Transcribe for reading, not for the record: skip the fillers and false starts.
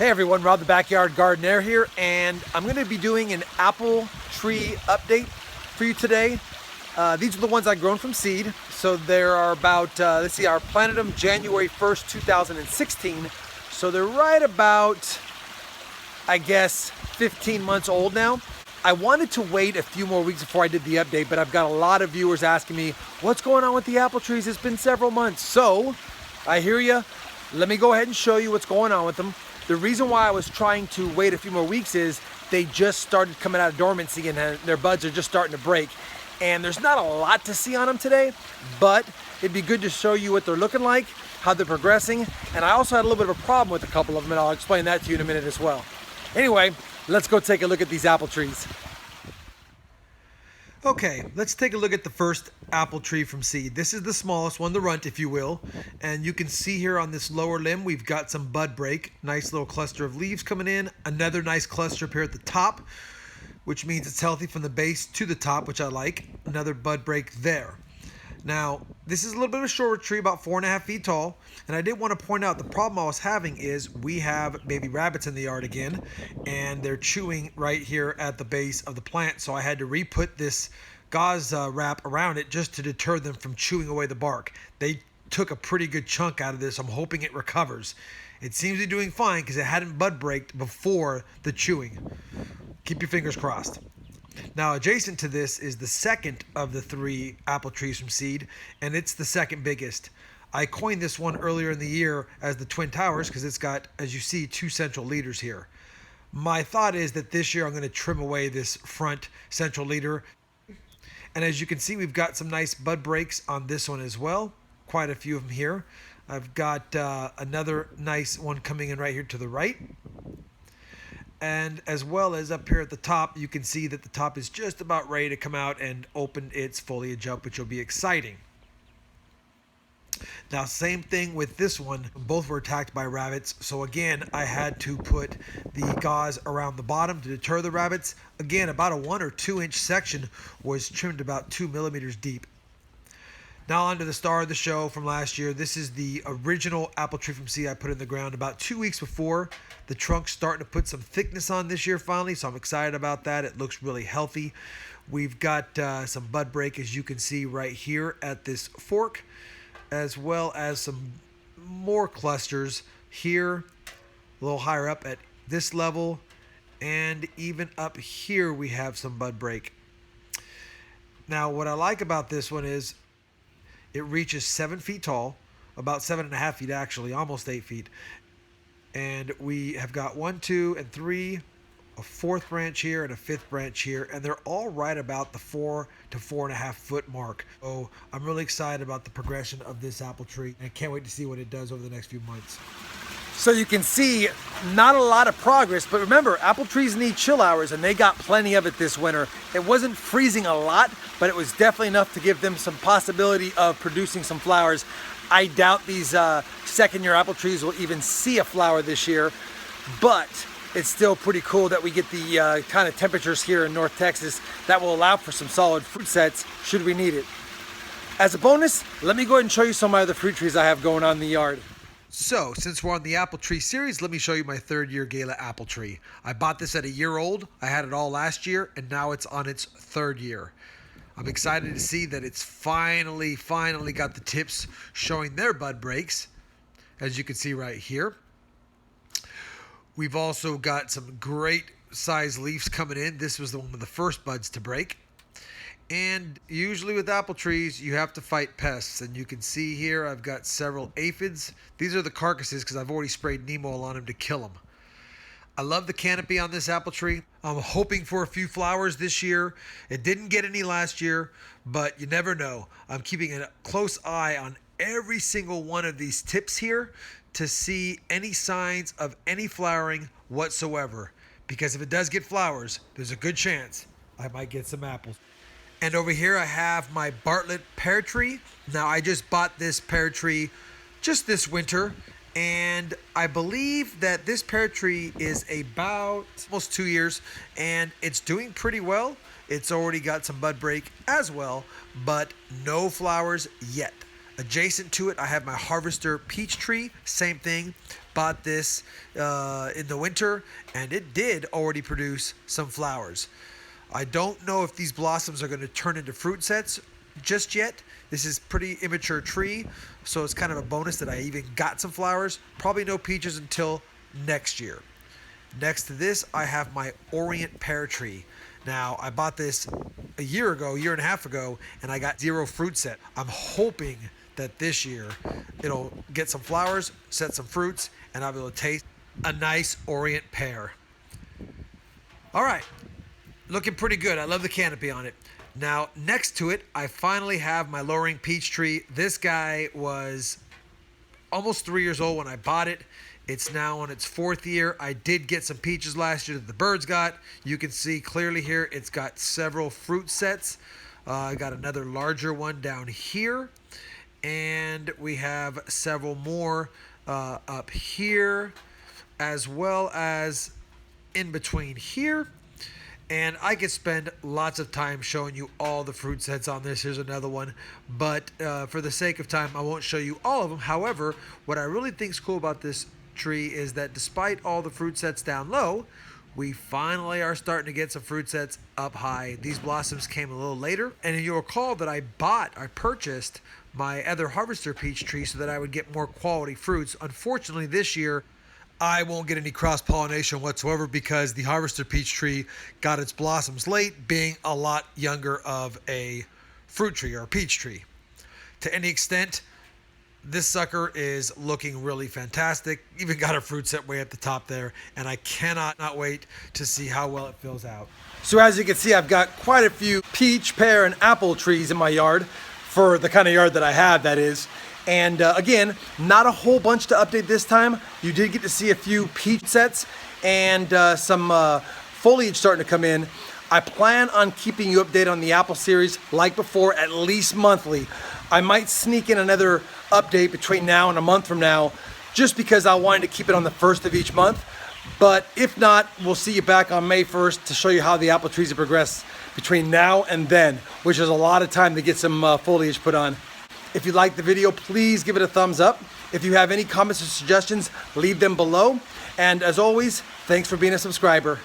Hey everyone, Rob the Backyard Gardener here, and I'm going to be doing an apple tree update for you today. These are the ones I've grown from seed. So there are about, let's see, I planted them January 1st, 2016. So they're right about, I guess, 15 months old now. I wanted to wait a few more weeks before I did the update, but I've got a lot of viewers asking me, what's going on with the apple trees? It's been several months. So I hear you. Let me go ahead and show you what's going on with them. The reason why I was trying to wait a few more weeks is they just started coming out of dormancy and their buds are just starting to break. And there's not a lot to see on them today, but it'd be good to show you what they're looking like, how they're progressing. And I also had a little bit of a problem with a couple of them, and I'll explain that to you in a minute as well. Anyway, let's go take a look at these apple trees. Okay, let's take a look at the first apple tree from seed. This is the smallest one, the runt, if you will. And you can see here on this lower limb, we've got some bud break. Nice little cluster of leaves coming in. Another nice cluster up here at the top, which means it's healthy from the base to the top, which I like. Another bud break there. Now, this is a little bit of a shorter tree, about 4.5 feet tall. And I did want to point out the problem I was having is we have baby rabbits in the yard again, and they're chewing right here at the base of the plant. So I had to re-put this gauze wrap around it just to deter them from chewing away the bark. They took a pretty good chunk out of this. I'm hoping it recovers. It seems to be doing fine because it hadn't bud braked before the chewing. Keep your fingers crossed. Now, adjacent to this is the second of the 3 apple trees from seed, and it's the second biggest. I coined this one earlier in the year as the Twin Towers because it's got, as you see, 2 central leaders here. My thought is that this year I'm going to trim away this front central leader. And as you can see, we've got some nice bud breaks on this one as well. Quite a few of them here. I've got another nice one coming in right here to the right. And as well as up here at the top, you can see that the top is just about ready to come out and open its foliage up, which will be exciting. Now, same thing with this one. Both were attacked by rabbits. So again, I had to put the gauze around the bottom to deter the rabbits. Again, about a 1 or 2 inch section was trimmed about 2 millimeters deep. Now on to the star of the show from last year. This is the original apple tree from seed I put in the ground about 2 weeks before. The trunk's starting to put some thickness on this year finally, so I'm excited about that. It looks really healthy. We've got some bud break, as you can see right here at this fork, as well as some more clusters here, a little higher up at this level, and even up here we have some bud break. Now, what I like about this one is it reaches 7 feet tall, about 7.5 feet actually, almost 8 feet. And we have got 1, 2, and 3, a 4th branch here and a 5th branch here, and they're all right about the 4 to 4.5 foot mark. So I'm really excited about the progression of this apple tree, and I can't wait to see what it does over the next few months. So you can see not a lot of progress, but remember, apple trees need chill hours, and they got plenty of it this winter. It wasn't freezing a lot, but it was definitely enough to give them some possibility of producing some flowers. I doubt these second-year apple trees will even see a flower this year, but it's still pretty cool that we get the kind of temperatures here in North Texas that will allow for some solid fruit sets should we need it. As a bonus, let me go ahead and show you some of my other fruit trees I have going on in the yard. So, since we're on the apple tree series, let me show you my 3rd year Gala apple tree. I bought this at a year old. I had it all last year, and now it's on its 3rd year. I'm excited to see that it's finally got the tips showing their bud breaks, as you can see right here. We've also got some great size leaves coming in. This was the one with the first buds to break. And usually with apple trees, you have to fight pests. And you can see here, I've got several aphids. These are the carcasses because I've already sprayed neem oil on them to kill them. I love the canopy on this apple tree. I'm hoping for a few flowers this year. It didn't get any last year, but you never know. I'm keeping a close eye on every single one of these tips here to see any signs of any flowering whatsoever. Because if it does get flowers, there's a good chance I might get some apples. And over here I have my Bartlett pear tree. Now I just bought this pear tree just this winter, and I believe that this pear tree is about almost 2 years, and it's doing pretty well. It's already got some bud break as well, but no flowers yet. Adjacent to it, I have my harvester peach tree. Same thing. Bought this in the winter, and it did already produce some flowers. I don't know if these blossoms are going to turn into fruit sets just yet. This is pretty immature tree, so it's kind of a bonus that I even got some flowers. Probably no peaches until next year. Next to this, I have my Orient pear tree. Now, I bought this a year and a half ago, and I got 0 fruit set. I'm hoping that this year it'll get some flowers, set some fruits, and I'll be able to taste a nice Orient pear. All right, looking pretty good. I love the canopy on it. Now, next to it, I finally have my lowering peach tree. This guy was almost 3 years old when I bought it. It's now on its 4th year. I did get some peaches last year that the birds got. You can see clearly here it's got several fruit sets. I got another larger one down here. And we have several more up here, as well as in between here. And I could spend lots of time showing you all the fruit sets on this. Here's another one. But for the sake of time, I won't show you all of them. However, what I really think is cool about this tree is that despite all the fruit sets down low, we finally are starting to get some fruit sets up high. These blossoms came a little later. And you'll recall that I purchased my other harvester peach tree so that I would get more quality fruits. Unfortunately, this year, I won't get any cross-pollination whatsoever because the harvester peach tree got its blossoms late, being a lot younger of a fruit tree or a peach tree. To any extent, this sucker is looking really fantastic. Even got a fruit set way at the top there, and I cannot not wait to see how well it fills out. So as you can see, I've got quite a few peach, pear, and apple trees in my yard, for the kind of yard that I have, that is. And again, not a whole bunch to update this time. You did get to see a few peach sets and some foliage starting to come in. I plan on keeping you updated on the apple series like before, at least monthly. I might sneak in another update between now and a month from now, just because I wanted to keep it on the 1st of each month. But if not, we'll see you back on May 1st to show you how the apple trees have progressed between now and then, which is a lot of time to get some foliage put on. If you liked the video, please give it a thumbs up. If you have any comments or suggestions, leave them below. And as always, thanks for being a subscriber.